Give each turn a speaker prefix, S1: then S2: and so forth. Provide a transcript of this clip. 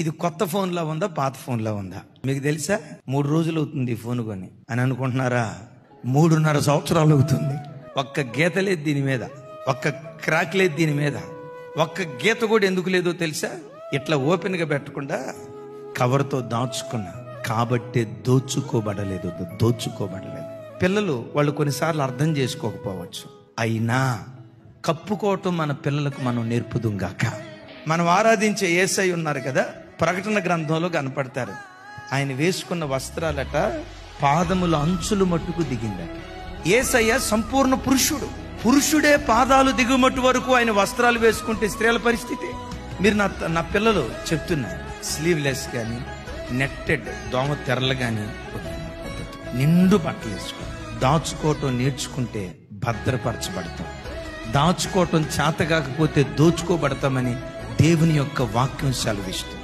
S1: ఇది కొత్త ఫోన్లా ఉందా, పాత ఫోన్లా ఉందా? మీకు తెలుసా? 3 రోజులు అవుతుంది ఈ ఫోన్ కొని అని అనుకుంటున్నారా? 3.5 సంవత్సరాలు అవుతుంది. ఒక్క గీత లేదు దీని మీద, ఒక్క క్రాక్ లేదు దీని మీద, ఒక్క గీత కూడా ఎందుకు లేదో తెలుసా? ఇట్లా ఓపెన్ గా పెట్టకుండా కవర్తో దాచుకున్నా కాబట్టి దోచుకోబడలేదు. పిల్లలు వాళ్ళు కొన్నిసార్లు అర్థం చేసుకోకపోవచ్చు, అయినా కప్పుకోవటం మన పిల్లలకు మనం నేర్పుదుంగాక. మనం ఆరాధించే యేసయ్య ఉన్నారు కదా, ప్రకటన గ్రంథంలో కనపడతారు. ఆయన వేసుకున్న వస్త్రాలట పాదముల అంచులు మట్టుకు దిగిందట. యేసయ్య సంపూర్ణ పురుషుడే పాదాలు దిగుమట్టు వరకు ఆయన వస్త్రాలు వేసుకుంటే స్త్రీల పరిస్థితి. మీరు నా పిల్లలు చెప్తున్నారు, స్లీవ్లెస్ కానీ నెట్టెడ్ దోమ తెరలు కానీ నిండు బట్టలు వేసుకో. దాచుకోవటం నేర్చుకుంటే భద్రపరచబడతాం. దాచుకోవటం చేత కాకపోతే దోచుకోబడతామని దేవుని యొక్క వాక్యం సెలవిస్తుంది.